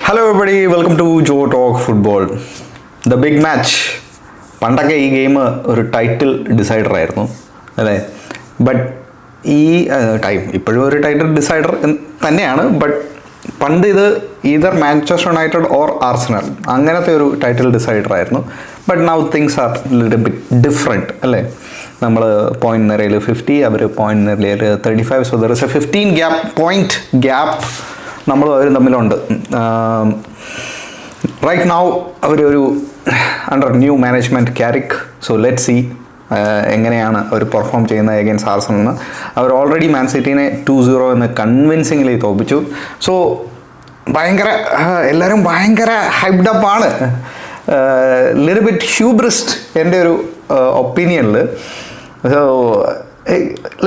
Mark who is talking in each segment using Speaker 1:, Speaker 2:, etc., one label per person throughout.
Speaker 1: Hello everybody, welcome to Joe talk football. The big match. പണ്ടൊക്കെ ഈ game ഒരു title decider ആയിരുന്നു അല്ലേ? ബട്ട് ഈ ടൈം ഇപ്പോഴും ഒരു ടൈറ്റിൽ ഡിസൈഡർ തന്നെയാണ്. ബട്ട് പണ്ട് ഇത് either Manchester United or Arsenal അങ്ങനത്തെ ഒരു ടൈറ്റിൽ ഡിസൈഡർ ആയിരുന്നു. But now things are little bit different അല്ലേ? നമ്മൾ പോയിന്റ് നിരയിൽ 50, അവർ പോയിന്റ് നിരയിൽ 35. So there is a 15 point gap നമ്മളും അവരും തമ്മിലുണ്ട്. റൈറ്റ് നൗ അവരൊരു under new management Carrick. So let see എങ്ങനെയാണ് അവർ പെർഫോം ചെയ്യുന്നത് എഗെയിൻസ്റ്റ് ആർസണലിന്. അവർ ഓൾറെഡി മാൻ സിറ്റീനെ 2-0 എന്ന് കൺവിൻസിംഗ്ലി തോൽപ്പിച്ചു. സോ ഭയങ്കര എല്ലാവരും ഭയങ്കര ഹൈപ്ഡ് അപ്പാണ്. ലിറ്റിൽ ബിറ്റ് ഹ്യൂബ്രിസ്റ്റ് എൻ്റെ ഒരു ഒപ്പീനിയനിൽ. So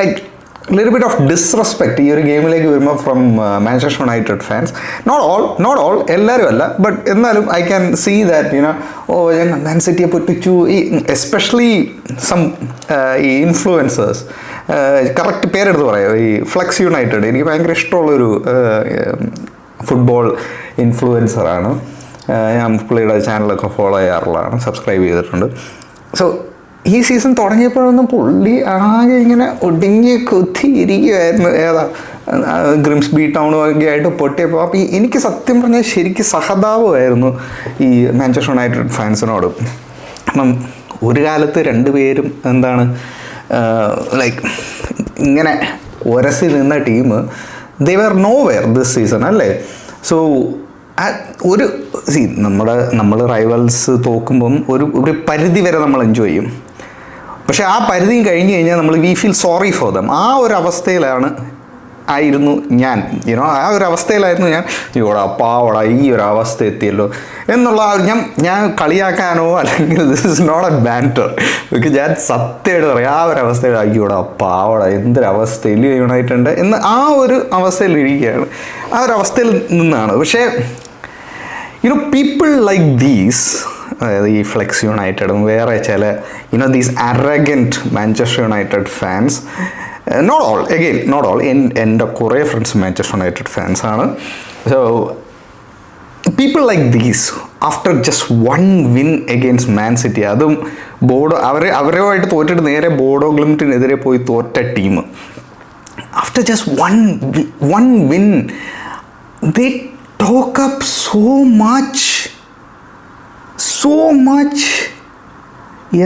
Speaker 1: like little bit of disrespect ഈ ഒരു ഗെയിമിലേക്ക് വരുമ്പോൾ from Manchester United fans. Not all എല്ലാവരും അല്ല, ബട്ട് എന്നാലും I can see that you know ഞങ്ങൾ മാൻ സിറ്റിയെ പൊട്ടിച്ചു. ഈ എസ്പെഷ്യലി സം ഈ ഇൻഫ്ലുവൻസേഴ്സ്, കറക്റ്റ് പേരെടുത്ത് പറയാം, ഈ ഫ്ലെക്സ് യുണൈറ്റഡ് എനിക്ക് ഭയങ്കര ഇഷ്ടമുള്ളൊരു ഫുട്ബോൾ ഇൻഫ്ലുവൻസറാണ്. ഞാൻ പുള്ളിയുടെ ചാനലൊക്കെ ഫോളോ ചെയ്യാറുള്ളതാണ്, സബ്സ്ക്രൈബ് ചെയ്തിട്ടുണ്ട്. സോ ഈ സീസൺ തുടങ്ങിയപ്പോഴൊന്നും പുള്ളി ആകെ ഇങ്ങനെ ഒടുങ്ങി കുത്തിയിരിക്കുമായിരുന്നു. ഗ്രിംസ്ബി ടൗണും ഒക്കെ ആയിട്ട് പൊട്ടിയപ്പോൾ. അപ്പോൾ എനിക്ക് സത്യം പറഞ്ഞാൽ ശരിക്കും സഹതാപമായിരുന്നു ഈ മാഞ്ചസ്റ്റർ യുണൈറ്റഡ് ഫാൻസിനോട്. അപ്പം ഒരു കാലത്ത് രണ്ടുപേരും എന്താണ് ലൈക്ക് ഇങ്ങനെ ഉരസി നിന്ന team they were nowhere this season അല്ലേ? സോ ഒരു നമ്മൾ റൈവൽസ് തോക്കുമ്പം ഒരു പരിധി വരെ നമ്മൾ എൻജോയ് ചെയ്യും. പക്ഷേ ആ പരിധിയും കഴിഞ്ഞ് കഴിഞ്ഞാൽ നമ്മൾ we feel sorry for them. ആ ഒരു അവസ്ഥയിലായിരുന്നു ഞാൻ. ആ ഒരു അവസ്ഥയിലായിരുന്നു ഞാൻ. ഇവിടെ പാവടാ ഈ ഒരു അവസ്ഥ എത്തിയല്ലോ എന്നുള്ള ഞാൻ കളിയാക്കാനോ അല്ലെങ്കിൽ this is not a banter. Because ഞാൻ സത്യമായിട്ട് പറയാം, ആ ഒരു അവസ്ഥയിൽ ഇവിടെ പാവട എന്തൊരവസ്ഥയിൽ യുണൈറ്റഡ് എന്ന് ആ ഒരു അവസ്ഥയിൽ ഇരിക്കുകയാണ്. ആ ഒരു അവസ്ഥയിൽ നിന്നാണ്. പക്ഷേ പീപ്പിൾ ലൈക്ക് ദീസ്, അതായത് ഈ ഫ്ലെക്സ് യുണൈറ്റഡും വേറെ ചില these arrogant Manchester United fans, not all എൻ്റെ കുറേ ഫ്രണ്ട്സ് മാഞ്ചസ്റ്റർ യുണൈറ്റഡ് ഫാൻസാണ്. So people like these after just 1 win against Man City, അതും അവരുമായിട്ട് തോറ്റിട്ട് നേരെ ബോഡോ ഗ്ലിംറ്റിനെതിരെ പോയി തോറ്റ team, after just one win they talk up so much.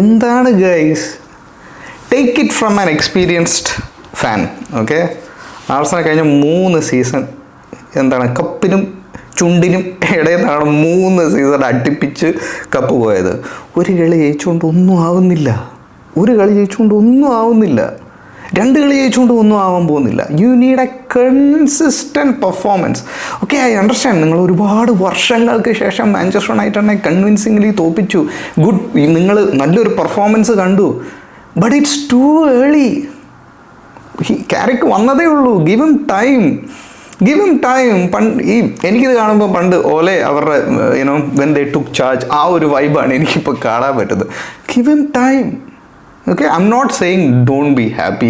Speaker 1: എന്താണ് guys? Take it from an experienced fan. Okay, Arsenal കഴിഞ്ഞ 3 സീസൺ എന്താണ് കപ്പിനും ചുണ്ടിനും ഇടയിലാണ് 3 സീസൺ അടുപ്പിച്ച് കപ്പ് പോയത്. ഒരു കളി ജയിച്ചുകൊണ്ട് ഒന്നും ആവുന്നില്ല, 2 കളി ജയിച്ചുകൊണ്ട് ഒന്നും ആവാൻ പോകുന്നില്ല. You need A consistent performance. Okay, I understand നിങ്ങൾ ഒരുപാട് വർഷങ്ങൾക്ക് ശേഷം മാഞ്ചസ്റ്റർ യുണൈറ്റഡിനെ കൺവിൻസിംഗ്ലി തോൽപ്പിച്ചു. ഗുഡ്, നിങ്ങൾ നല്ലൊരു പെർഫോമൻസ് കണ്ടു. But it's too early. Character വന്നതേ ഉള്ളൂ. Give him time. എനിക്കിത് കാണുമ്പോൾ പണ്ട് ഓലെ അവരുടെ വെൻ ദേ ടുക്ക് ചാർജ് ആ ഒരു വൈബാണ് എനിക്കിപ്പോൾ കാണാൻ പറ്റുന്നത്. Give him time. Okay, I'm not saying don't be happy.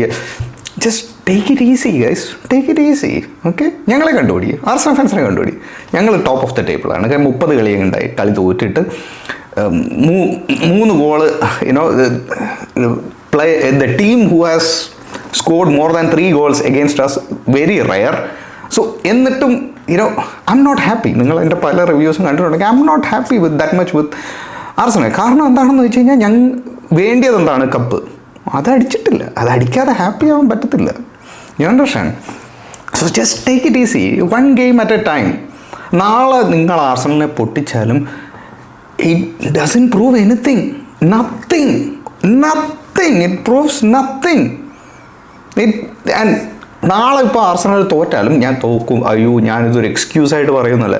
Speaker 1: Just take it easy, guys. Take it easy. Okay? ഞങ്ങളെ കണ്ടുപിടി, ആർസണൽ ഫാൻസിനെ കണ്ടുപിടി. ഞങ്ങൾ ടോപ്പ് ഓഫ് ദ ടേബിളാണ്. കാരണം 30 കളിയൊക്കെ ഉണ്ടായി. കളി തോറ്റിട്ട് 3 goal the team who has scored more than 3 goals against us, very rare. So എന്നിട്ടും I'm not happy. നിങ്ങൾ എൻ്റെ പല റിവ്യൂസും കണ്ടിട്ടുണ്ടെങ്കിൽ I'm not happy with that much with Arsenal. കാരണം എന്താണെന്ന് വെച്ച് കഴിഞ്ഞാൽ വേണ്ടിയത് എന്താണ്? കപ്പ്. അതടിച്ചിട്ടില്ല. അതടിക്കാതെ ഹാപ്പി ആവാൻ പറ്റത്തില്ല. You understand? So just take it easy, 1 game at a time. നാളെ നിങ്ങൾ ആർസണലിനെ പൊട്ടിച്ചാലും it doesn't prove anything. Nothing. It proves nothing. And നാളെ ഇപ്പോൾ ആർസണൽ തോറ്റാലും ഞാൻ തോക്കും, അയ്യോ ഞാനിതൊരു എക്സ്ക്യൂസായിട്ട് പറയുന്നില്ല.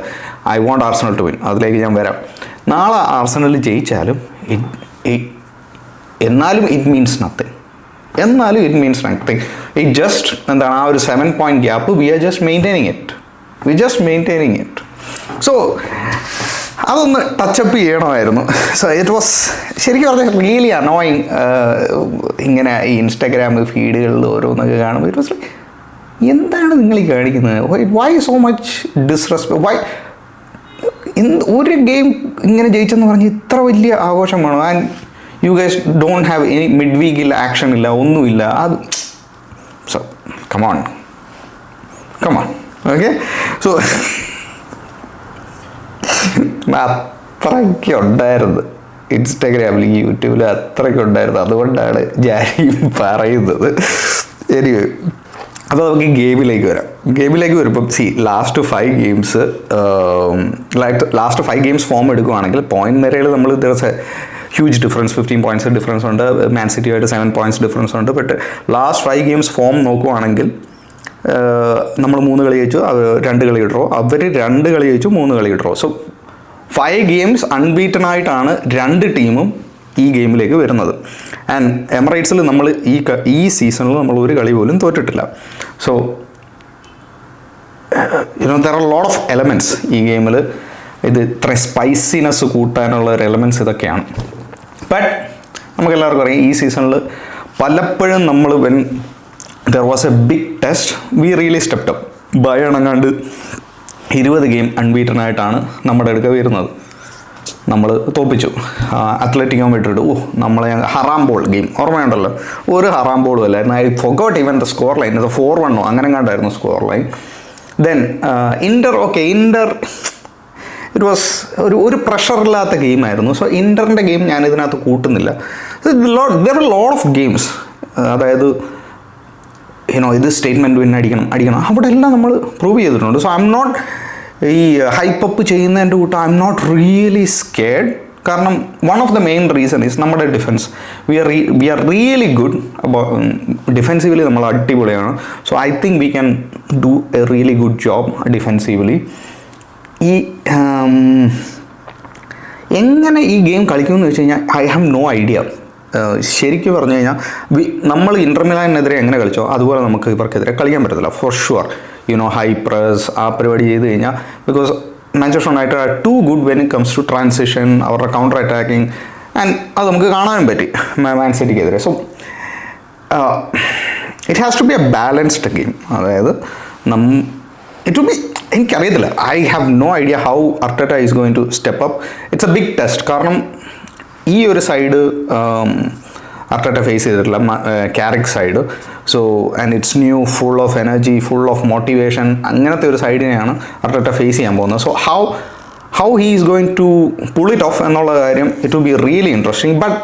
Speaker 1: I want Arsenal to win. അതിലേക്ക് ഞാൻ വരാം. നാളെ ആർസണൽ ജയിച്ചാലും എന്നാലും it means nothing. It just എന്താണ് ആ ഒരു 7 point gap. We are just maintaining it. So അതൊന്ന് ടച്ചപ്പ് ചെയ്യണമായിരുന്നു. സോ ഇറ്റ് വാസ് ശരിക്കും പറഞ്ഞാൽ റിയലി അനോയിങ്. ഇങ്ങനെ ഈ ഇൻസ്റ്റാഗ്രാം ഫീഡുകളിൽ ഓരോന്നൊക്കെ കാണുമ്പോൾ ഇറ്റ് വാസ് ലൈക്ക് എന്താണ് നിങ്ങൾ ഈ കാണിക്കുന്നത്? Why so much disrespect? Why ഒരു ഗെയിം ഇങ്ങനെ ജയിച്ചെന്ന് പറഞ്ഞ് ഇത്ര വലിയ ആഘോഷം വേണം? And you guys don't have any mid വീക്കിൽ ആക്ഷൻ ഇല്ല, ഒന്നുമില്ല. അത് സോ കമോൺ ഓക്കെ. സോ അത്രയ്ക്ക് ഉണ്ടായിരുന്നു ഇൻസ്റ്റാഗ്രാമിൽ യൂട്യൂബിൽ, അത്രയ്ക്ക് ഉണ്ടായിരുന്നു. അതുകൊണ്ടാണ് ഞാൻ പറയുന്നത്. എനിവേ, അപ്പോൾ നമുക്ക് ഗെയിമിലേക്ക് വരാം. ഗെയിമിലേക്ക് വരുമ്പം ലാസ്റ്റ് 5 ഗെയിംസ് ഫോം എടുക്കുകയാണെങ്കിൽ പോയിന്റ് നിരയിൽ നമ്മൾ ഹ്യൂജ് ഡിഫറൻസ്, 15 പോയിൻറ്റ്സ് ഡിഫറൻസ് ഉണ്ട്. മാൻ സിറ്റിയുമായിട്ട് 7 പോയിൻറ്റ്സ് ഡിഫറൻസ് ഉണ്ട്. ബട്ട് ലാസ്റ്റ് 5 ഗെയിംസ് ഫോം നോക്കുകയാണെങ്കിൽ നമ്മൾ 3 കളി ജയിച്ചു, 2 കളി ഡ്രോ. അവർ 2 കളി ജയിച്ചു, 3 കളി ഡ്രോ. സോ 5 ഗെയിംസ് അൺബീറ്റൺ ആയിട്ടാണ് 2 ടീമും ഈ ഗെയിമിലേക്ക് വരുന്നത്. ആൻഡ് എമിറേറ്റ്സിൽ നമ്മൾ ഈ സീസണിൽ നമ്മൾ ഒരു കളി പോലും തോറ്റിട്ടില്ല. So there are lot of elements ഈ ഗെയിമിൽ. ഇത് ഇത്ര സ്പൈസിനെസ് കൂട്ടാനുള്ള ഒരു എലമെൻറ്റ്സ് ഇതൊക്കെയാണ്. ബട്ട് നമുക്കെല്ലാവർക്കും അറിയാം, ഈ സീസണിൽ പലപ്പോഴും നമ്മൾ when there was a big test we really stepped up. ബയണങ്ങാണ്ട് 20 ഗെയിം അൺബീറ്റൺ ആയിട്ടാണ് നമ്മുടെ അടുക്ക വരുന്നത്. നമ്മൾ തോപ്പിച്ചു. അത്ലറ്റിക്കോ വിട്ടിട്ട് നമ്മളെ ഹറാം ബോൾ ഗെയിം ഓർമ്മയുണ്ടല്ലോ, ഒരു ഹറാം ബോളും അല്ലായിരുന്നു. I forgot even the scoreline, ഇത് 4-1 അങ്ങനെ കണ്ടായിരുന്നു scoreline. Then Inter it was ഒരു പ്രഷറില്ലാത്ത ഗെയിമായിരുന്നു. സോ ഇൻ്ററിൻ്റെ ഗെയിം ഞാൻ ഇതിനകത്ത് കൂട്ടുന്നില്ല. There are lot of games, അതായത് ഇത് സ്റ്റേറ്റ്മെൻറ്റ് വിൻ അടിക്കണം അവിടെ എല്ലാം നമ്മൾ പ്രൂവ് ചെയ്തിട്ടുണ്ട്. സോ ഐ എം നോട്ട് ഈ ഹൈപ്പപ്പ് ചെയ്യുന്നതിൻ്റെ കൂട്ടം I M not really scared. കാരണം one of the main reason is നമ്മുടെ defence. We are really good. അപ്പോൾ ഡിഫെൻസീവ്ലി നമ്മൾ അടിപൊളിയാണ്. So I think we can do a really good job defensively. ഈ എങ്ങനെ ഈ ഗെയിം കളിക്കുമെന്ന് വെച്ച് കഴിഞ്ഞാൽ ഐ ഹാവ് നോ ഐഡിയ. ശരിക്കും പറഞ്ഞു കഴിഞ്ഞാൽ നമ്മൾ ഇൻ്റർ മിലാനെതിരെ എങ്ങനെ കളിച്ചോ അതുപോലെ നമുക്ക് ഇവർക്കെതിരെ കളിക്കാൻ പറ്റത്തില്ല ഫോർ ഷുവർ. ഹൈ പ്രസ് ആ പരിപാടി ചെയ്ത് കഴിഞ്ഞാൽ, because Manchester United are too good when it comes to transition, അവരുടെ കൗണ്ടർ അറ്റാക്കിങ്, ആൻഡ് അത് നമുക്ക് കാണാനും പറ്റി മാൻ സിറ്റിക്കെതിരെ. So it has to be a balanced game. അതായത് ഇറ്റ് വിൽ ബി, എനിക്കറിയത്തില്ല, I have no idea how Arteta is going to step up. It's a big test. കാരണം ഈ ഒരു സൈഡ് അർട്ടറ്റ ഫേസ് ചെയ്തിട്ടില്ല, Carrick side. So and it's new, full of energy, full of motivation, അങ്ങനത്തെ ഒരു സൈഡിനെയാണ് Arteta face ചെയ്യാൻ പോകുന്നത്. So how he is going to pull it off എന്നുള്ള കാര്യം it will be really interesting. But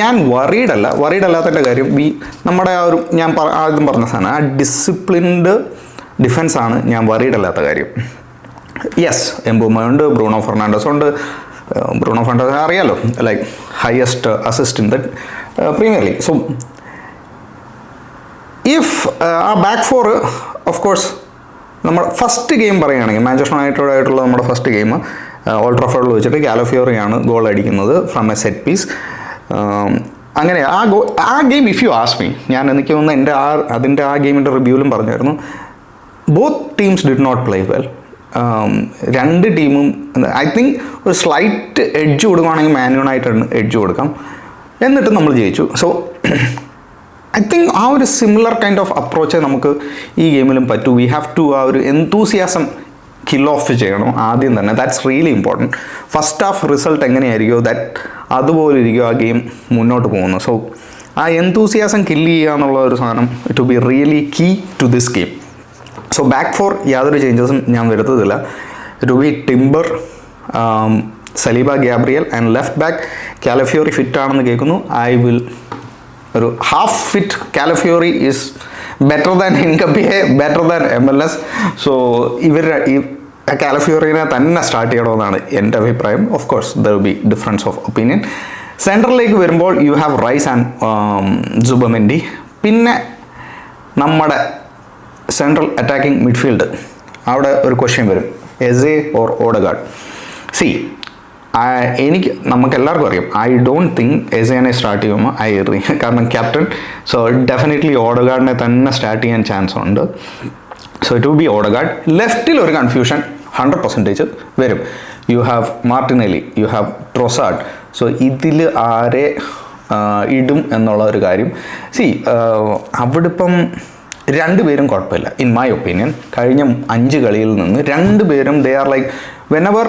Speaker 1: ഞാൻ worried അല്ലാത്തതിൻ്റെ കാര്യം നമ്മുടെ ആ ഒരു ഞാൻ ആദ്യം പറഞ്ഞ സാധനം, ആ ഡിസിപ്ലിൻഡ് ഡിഫെൻസാണ് ഞാൻ വറീഡ് അല്ലാത്ത കാര്യം. യെസ്, എംബുമയുണ്ട്, ബ്രൂണോ ഫെർണാണ്ടസ് ഉണ്ട്. ബ്രൂണോ ഫെർണാണ്ടസ് അറിയാലോ, like highest assist in the Premier League. So if ആ ബാക്ക് ഫോർ, ഓഫ് കോഴ്സ് നമ്മൾ ഫസ്റ്റ് ഗെയിം പറയുകയാണെങ്കിൽ മാഞ്ചസ്റ്റർ യുണൈറ്റഡ് ആയിട്ടുള്ള നമ്മുടെ ഫസ്റ്റ് ഗെയിം ഓൾഡ് ട്രാഫോർഡിൽ വെച്ചിട്ട് കാലഫിയോറിയാണ് ഗോൾ അടിക്കുന്നത് ഫ്രം എ സെറ്റ് പീസ്. അങ്ങനെ ആ game if you ask me, ഞാൻ എനിക്ക് തോന്നുന്നു അതിൻ്റെ ആ ഗെയിമിൻ്റെ റിവ്യൂവിലും പറഞ്ഞായിരുന്നു, both teams did not play well. 2 ടീമും ഐ തിങ്ക് ഒരു സ്ലൈറ്റ് എഡ്ജ് കൊടുക്കുകയാണെങ്കിൽ മാൻ യുണൈറ്റഡിന് എഡ്ജ് കൊടുക്കാം, എന്നിട്ട് നമ്മൾ ജയിച്ചു. സോ ഐ തിങ്ക് ആ ഒരു സിമിലർ കൈൻഡ് ഓഫ് അപ്രോച്ചേ നമുക്ക് ഈ ഗെയിമിലും പറ്റൂ. വി ഹാവ് ടു ആ ഒരു എന്തൂസിയാസം കിൽ ഓഫ് ചെയ്യണം ആദ്യം തന്നെ. That's really important. First half result എങ്ങനെയായിരിക്കുമോ അതുപോലെ ഇരിക്കും ആ ഗെയിം മുന്നോട്ട് പോകുന്നത്. സോ ആ എന്തൂസിയാസം കില്ല് ചെയ്യുക എന്നുള്ള ഒരു സാധനം it will be really key to this game. So back four യാതൊരു ചേഞ്ചസും ഞാൻ വരുത്തതില്ല. It will be Timber, Saliba, Gabriel, and left back Calafiori fit ആണെന്ന് കേൾക്കുന്നു. ഐ വിൽ ഒരു half fit Calafiori is better than ഇൻകബിയെ, ബെറ്റർ ദാൻ MLS. സോ കാലഫിയോറിനെ തന്നെ സ്റ്റാർട്ട് ചെയ്യണമെന്നാണ് എൻ്റെ അഭിപ്രായം. Of course there will be difference of opinion. സെൻട്രലിലേക്ക് വരുമ്പോൾ you have Rice and Zubimendi. പിന്നെ നമ്മുടെ സെൻട്രൽ അറ്റാക്കിംഗ് മിഡ്ഫീൽഡ്, അവിടെ ഒരു ക്വസ്റ്റ്യൻ വരും, എസെ ഓർ ഓഡഗാർഡ്. നമുക്ക് എല്ലാവർക്കും അറിയാം, ഐ ഡോണ്ട് തിങ്ക് എസേനെ സ്റ്റാർട്ട് ചെയ്യുമ്പോൾ കാരണം ക്യാപ്റ്റൻ. സോ ഡെഫിനറ്റ്ലി ഓഡഗാർഡിനെ തന്നെ സ്റ്റാർട്ട് ചെയ്യാൻ ചാൻസ് ഉണ്ട്. So it will be Odegaard. ലെഫ്റ്റിൽ ഒരു കൺഫ്യൂഷൻ 100% വരും. You have Martinelli, you have Trossard. So ഇതിൽ ആരെ ഇടും എന്നുള്ള ഒരു കാര്യം. അവിടെ ഇപ്പം 2 പേരും കുഴപ്പമില്ല ഇൻ മൈ ഒപ്പീനിയൻ. കഴിഞ്ഞ 5 കളിയിൽ നിന്ന് 2 പേരും they are like whenever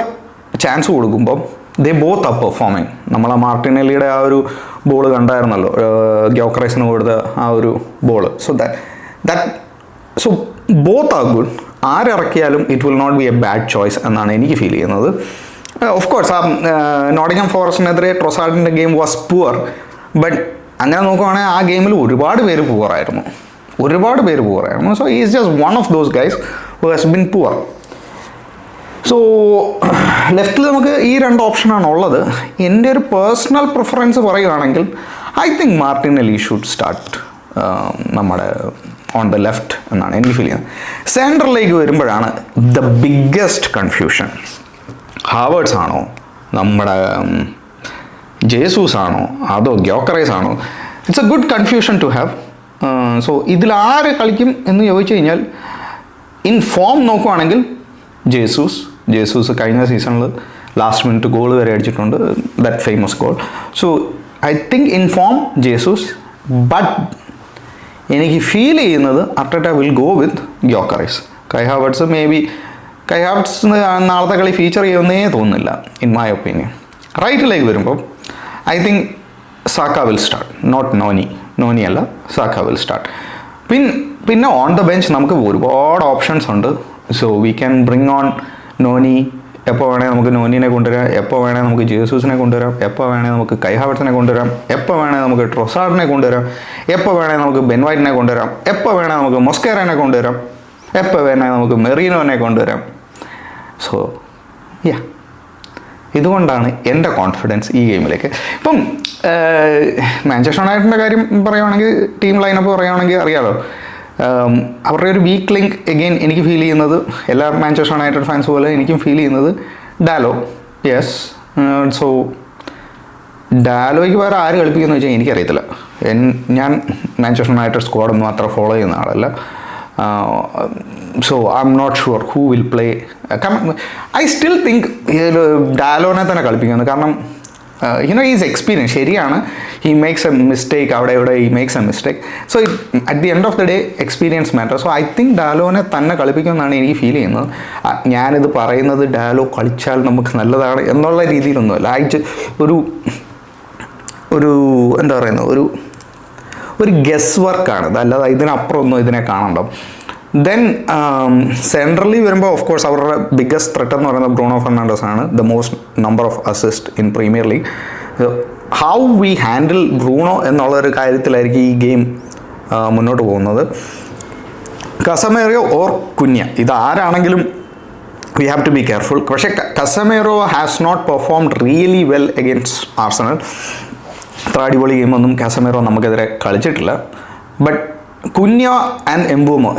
Speaker 1: chance കൊടുക്കുമ്പോൾ ദേ ബോത്ത് ആർ പെർഫോമിങ്. നമ്മൾ ആ മാർട്ടിനെല്ലിയുടെ ആ ഒരു ബോൾ കണ്ടായിരുന്നല്ലോ, ഗ്യോക്കറൈസിന് കൊടുത്ത ആ ഒരു ball. So both are good. ആരിറക്കിയാലും it will not be a bad choice എന്നാണ് എനിക്ക് ഫീൽ ചെയ്യുന്നത്. ഓഫ് കോഴ്സ് ആ നോട്ടിംഗ്ഹാം ഫോറസ്റ്റിനെതിരെ ട്രൊസാർഡിൻ്റെ ഗെയിം വാസ് പുവർ. ബട്ട് അങ്ങനെ നോക്കുവാണെങ്കിൽ ആ ഗെയിമിൽ ഒരുപാട് പേര് പുവറായിരുന്നു. So he is just one of those guys who has been poor. So ലെഫ്റ്റിൽ നമുക്ക് ഈ 2 ഓപ്ഷനാണ് ഉള്ളത്. എൻ്റെ ഒരു പേഴ്സണൽ പ്രിഫറൻസ് പറയുകയാണെങ്കിൽ I think Martinelli should start നമ്മുടെ ഓൺ ദ ലെഫ്റ്റ് എന്നാണ് എനിക്ക് ഫീൽ ചെയ്യുന്നത്. സെൻറ്ററിലേക്ക് വരുമ്പോഴാണ് ദ ബിഗ്ഗസ്റ്റ് കൺഫ്യൂഷൻ. ഹാവേർഡ്സ് ആണോ, നമ്മുടെ ജേസൂസ് ആണോ, അതോ ഗ്യോക്കറൈസ് ആണോ? It's a good confusion to have. So ഇതിലാര് കളിക്കും എന്ന് ചോദിച്ചു കഴിഞ്ഞാൽ ഇൻ ഫോം നോക്കുവാണെങ്കിൽ ജേസൂസ് കഴിഞ്ഞ സീസണിൽ ലാസ്റ്റ് മിനിറ്റ് ഗോൾ വരെ അടിച്ചിട്ടുണ്ട്, that famous goal. So I think in form Jesus. But എനിക്ക് ഫീൽ ചെയ്യുന്നത് Arteta will go with Gyokeres. Kai Havertz നാളത്തെ കളി ഫീച്ചർ ചെയ്യുമെന്നേ തോന്നുന്നില്ല ഇൻ മൈ ഒപ്പീനിയൻ. റൈറ്റിലേക്ക് വരുമ്പോൾ I think Saka will start, not Nwaneri അല്ല, സാക്ക വിൽ സ്റ്റാർട്ട്. പിന്നെ on the bench നമുക്ക് ഒരുപാട് ഓപ്ഷൻസ് ഉണ്ട്. So we can bring on Nwaneri. എപ്പോൾ വേണേൽ നമുക്ക് നോനിനെ കൊണ്ടുവരാം, എപ്പോൾ വേണേൽ നമുക്ക് ജേസൂസിനെ കൊണ്ടുവരാം, എപ്പോൾ വേണേൽ നമുക്ക് കൈ ഹാവേർട്സിനെ കൊണ്ടുവരാം, എപ്പോൾ വേണേൽ നമുക്ക് ട്രൊസാർഡിനെ കൊണ്ടുവരാം, എപ്പോൾ വേണേൽ നമുക്ക് ബെൻ വൈറ്റിനെ കൊണ്ടുവരാം, എപ്പോൾ വേണേൽ നമുക്ക് മൊസ്കേറനെ കൊണ്ടുവരാം, എപ്പോൾ വേണേൽ നമുക്ക് മെറീനോനെ കൊണ്ടുവരാം. സോ ഇതുകൊണ്ടാണ് എൻ്റെ കോൺഫിഡൻസ് ഈ ഗെയിമിലേക്ക്. ഇപ്പം മാഞ്ചസ്റ്റർ യുണൈറ്റഡിൻ്റെ കാര്യം പറയുകയാണെങ്കിൽ, ടീം ലൈനപ്പ് പറയുകയാണെങ്കിൽ അറിയാമല്ലോ, അവരുടെ ഒരു വീക്ക് ലിങ്ക് എഗെയിൻ എനിക്ക് ഫീൽ ചെയ്യുന്നത്, എല്ലാ മാഞ്ചസ്റ്റർ യുണൈറ്റഡ് ഫാൻസ് പോലെ എനിക്കും ഫീൽ ചെയ്യുന്നത് ഡാലോ. യെസ്, സോ ഡാലോയ്ക്ക് വേറെ ആര് കളിപ്പിക്കുമെന്ന് വെച്ചാൽ എനിക്കറിയത്തില്ല. ഞാൻ മാഞ്ചസ്റ്റർ യുണൈറ്റഡ് സ്ക്വാഡൊന്നും അത്ര ഫോളോ ചെയ്യുന്ന ആളല്ല. So I M not sure who will play. I still think ഡാലോനെ തന്നെ കളിപ്പിക്കുന്നത്. കാരണം ഈസ് എക്സ്പീരിയൻസ്. ശരിയാണ്, ഹി മേക്സ് എ മിസ്റ്റേക്ക് അവിടെ ഇവിടെ, he makes a mistake. So at the end of the day experience matter. So I think ഡാലോനെ തന്നെ കളിപ്പിക്കുമെന്നാണ് എനിക്ക് ഫീൽ ചെയ്യുന്നത്. ഞാനിത് പറയുന്നത് ഡാലോ കളിച്ചാൽ നമുക്ക് നല്ലതാണ് എന്നുള്ള രീതിയിലൊന്നുമല്ല. ഒരു എന്താ പറയുന്നത്, ഒരു ഗസ് വർക്കാണ്, അല്ലാതെ ഇതിനപ്പുറം ഒന്നും ഇതിനെ കാണണ്ട. ദെൻ സെൻട്രലി വരുമ്പോൾ ഓഫ് കോഴ്സ് അവരുടെ ബിഗ്ഗസ്റ്റ് ത്രെറ്റ് എന്ന് പറയുന്നത് ബ്രൂണോ ഫെർണാണ്ടസ് ആണ്. The most number of assist in Premier League. How we handle Bruno എന്നുള്ളൊരു കാര്യത്തിലായിരിക്കും ഈ ഗെയിം മുന്നോട്ട് പോകുന്നത്. കസമേറോ ഓർ കുഞ്ഞ, ഇതാരാണെങ്കിലും we have to be careful. പക്ഷേ Casemiro has not performed really well against Arsenal. അത്ര അടിപൊളി ഗെയിമൊന്നും കാസമേറോ നമുക്കെതിരെ കളിച്ചിട്ടില്ല. But Cunha and Mbeumo,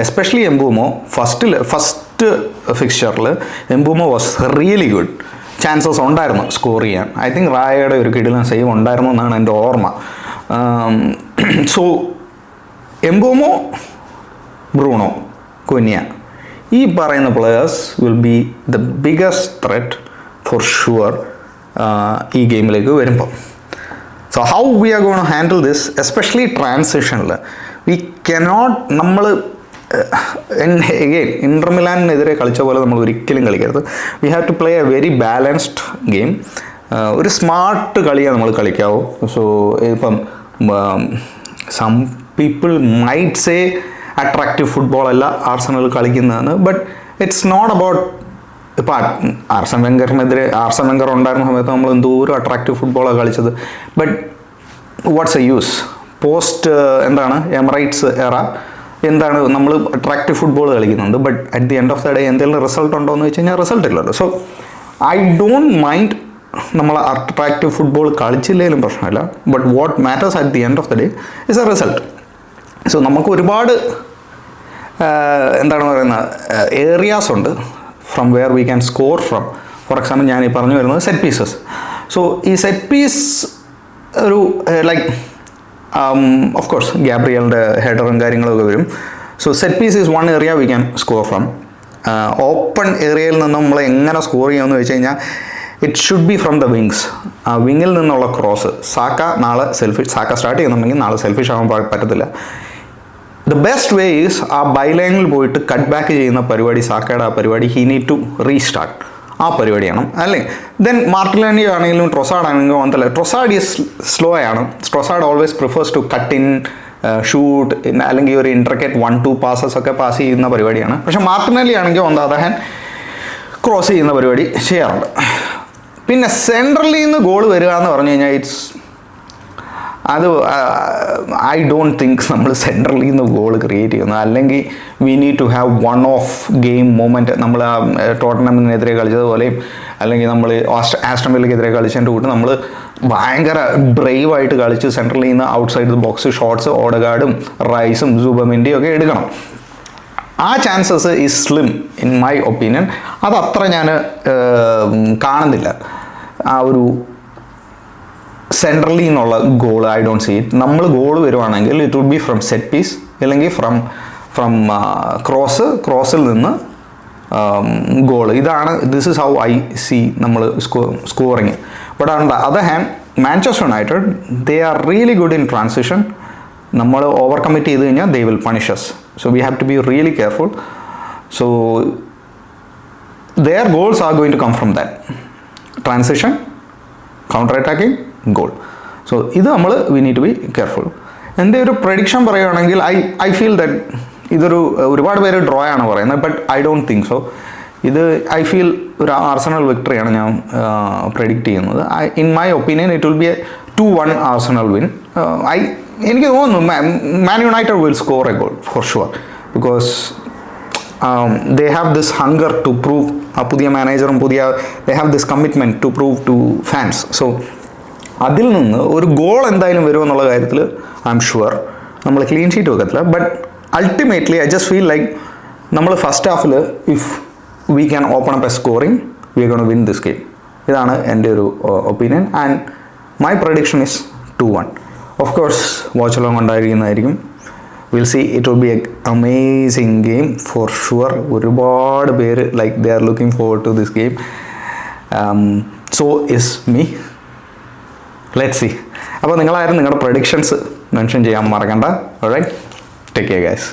Speaker 1: especially Mbeumo, first ഫിക്സ്ചറിൽ Mbeumo was really good. Chances ഉണ്ടായിരുന്നു സ്കോർ ചെയ്യാൻ. ഐ തിങ്ക് റായയുടെ ഒരു കിടിലൻ സേവ് ഉണ്ടായിരുന്നു എന്നാണ് എൻ്റെ ഓർമ്മ. സോ എംബൂമോ, ബ്രൂണോ, കുഞ്ഞ, ഈ പറയുന്ന players will be the biggest threat for sure ഈ ഗെയിമിലേക്ക് വരുമ്പോൾ. So how we are going to handle this, especially transitionൽ, we cannot, നമ്മൾ again ഇന്റർ മിലാനെതിരെ കളിച്ച പോലെ നമ്മൾ ഒരിക്കലും കളിക്കരുത്. We have to play a very balanced game. ഒരു സ്മാർട്ട് കളിയാണ് നമ്മൾ കളിക്കാവൂ. സോ ഇപ്പം some people might say attractive football അല്ല ആർസണൽ കളിക്കുന്നതെന്ന്. ബട്ട് ഇറ്റ്സ് നോട്ട് അബൌട്ട്, ഇപ്പോൾ ആർസൻ വെങ്കർ ഉണ്ടായിരുന്ന സമയത്ത് നമ്മൾ എന്തോരം അട്രാക്റ്റീവ് ഫുട്ബോളാണ് കളിച്ചത്. But what's a use? Post Emirates എറ എന്താണ് നമ്മൾ അട്രാക്റ്റീവ് ഫുട്ബോൾ കളിക്കുന്നുണ്ട്. But at the end of the day എന്തെങ്കിലും റിസൾട്ട് ഉണ്ടോ എന്ന് വെച്ച് കഴിഞ്ഞാൽ റിസൾട്ട് ഇല്ലല്ലോ. സോ ഐ ഡോണ്ട് മൈൻഡ് നമ്മൾ അട്രാക്റ്റീവ് ഫുട്ബോൾ കളിച്ചില്ലെങ്കിലും പ്രശ്നമില്ല. But what matters at the end of the day is A result. So നമുക്ക് ഒരുപാട് ഏരിയാസ് ഉണ്ട് from where we can score from. For example ഞാൻ ഈ പറഞ്ഞു വരുന്നത് സെറ്റ് പീസസ്. സോ ഈ സെറ്റ് പീസ് ഒരു ലൈക്ക് ഓഫ് കോഴ്സ് ഗ്യാബ്രിയലിൻ്റെ ഹെഡറും കാര്യങ്ങളൊക്കെ വരും. So set piece is one area we can score from. Open ഏരിയയിൽ നിന്ന് നമ്മൾ എങ്ങനെ സ്കോർ ചെയ്യുമെന്ന് വെച്ച് കഴിഞ്ഞാൽ it should be from the wings. ആ വിങ്ങിൽ നിന്നുള്ള ക്രോസ്. സാക്ക സ്റ്റാർട്ട് ചെയ്യുന്നുണ്ടെങ്കിൽ നാളെ സെൽഫിഷ് ആവാൻ പറ്റത്തില്ല. ദ ബെസ്റ്റ് വേ ഈസ് ആ ബൈലൈനിൽ പോയിട്ട് കട്ട് ബാക്ക് ചെയ്യുന്ന പരിപാടി, സാക്കയുടെ ആ പരിപാടി ഹി നീഡ് ടു റീസ്റ്റാർട്ട്. ആ പരിപാടിയാണ്. അല്ലെങ്കിൽ ദെൻ മാർട്ടിലാൻഡി ആണെങ്കിലും ട്രൊസാഡ് ആണെങ്കിലും അതല്ല, ട്രൊസാഡ് ഈസ് സ്ലോ ആണ്. Trossard always prefers to cut in, shoot, അല്ലെങ്കിൽ ഒരു ഇൻട്രക്കറ്റ് 1-2 പാസസ് ഒക്കെ പാസ് ചെയ്യുന്ന പരിപാടിയാണ്. പക്ഷേ മാർട്ടിനെല്ലി ആണെങ്കിൽ on the other hand cross ചെയ്യുന്ന പരിപാടി ചെയ്യാറുണ്ട്. പിന്നെ സെൻട്രലിൽ നിന്ന് ഗോൾ വരിക എന്ന് പറഞ്ഞു കഴിഞ്ഞാൽ അത് ഐ ഡോണ്ട് തിങ്ക് നമ്മൾ സെൻട്രലിൽ നിന്ന് ഗോൾ ക്രിയേറ്റ് ചെയ്യുന്നത്. അല്ലെങ്കിൽ we need to have one of game moment. നമ്മൾ ആ ടോട്ടനമിനെതിരെ കളിച്ചതുപോലെയും അല്ലെങ്കിൽ നമ്മൾ ആസ്റ്റൺ വില്ലയ്ക്കെതിരെ കളിച്ചതിൻ്റെ കൂട്ട് നമ്മൾ ഭയങ്കര ബ്രേവായിട്ട് കളിച്ച് സെൻട്രലിൽ നിന്ന് outside the box shots ഓഡഗാർഡും റൈസും സുബമെൻഡിയും ഒക്കെ എടുക്കണം. ആ chances is slim in my opinion. അതത്ര ഞാൻ കാണുന്നില്ല. ആ ഒരു സെൻട്രലിൽ നിന്നുള്ള goal I don't see it. നമ്മൾ ഗോൾ വരുവാണെങ്കിൽ it would be from set piece, അല്ലെങ്കിൽ ഫ്രം ക്രോസിൽ നിന്ന് ഗോൾ. ഇതാണ് this is how I see നമ്മൾ scoring. But on the other hand Manchester United they are really good in transition. നമ്മൾ over commit ചെയ്ത് കഴിഞ്ഞാൽ they will punish us. So we have to be really careful. So their goals are going to come from that transition, counter attacking, goal. So ഇത് നമ്മൾ we need to be careful. എൻ്റെ ഒരു prediction പറയുകയാണെങ്കിൽ I feel that ഇതൊരു ഒരുപാട് പേര് draw ആണ് പറയുന്നത്, but I don't think so. ഇത് ഐ ഫീൽ ഒരു ആർസണൽ വിക്ടറിയാണ് ഞാൻ പ്രെഡിക്റ്റ് ചെയ്യുന്നത്. In my opinion it will be a 2-1 Arsenal win. എനിക്ക് തോന്നുന്നു Man United will score a goal for sure, because they have this hunger to prove. ആ പുതിയ മാനേജറും they have this commitment to prove to fans. So അതിൽ നിന്ന് ഒരു ഗോൾ എന്തായാലും വരുമെന്നുള്ള കാര്യത്തിൽ ഐ എം ഷുവർ. നമ്മൾ ക്ലീൻ ഷീറ്റ് വെക്കത്തില്ല, but ultimately I just feel like നമ്മൾ ഫസ്റ്റ് ഹാഫിൽ if we can open up a scoring we are gonna win this game. ഇതാണ് എൻ്റെ ഒരു opinion. And my prediction is 2-1. Of course watch along ഉണ്ടായിരിക്കുന്നതായിരിക്കും. Will see, it will be a amazing game for sure. ഒരുപാട് പേര് like they are looking forward to this game. So is me. Let's see. അപ്പോൾ നിങ്ങളാരും നിങ്ങളുടെ പ്രഡിക്ഷൻസ് mention ചെയ്യാൻ മറക്കണ്ട. Alright, take care guys.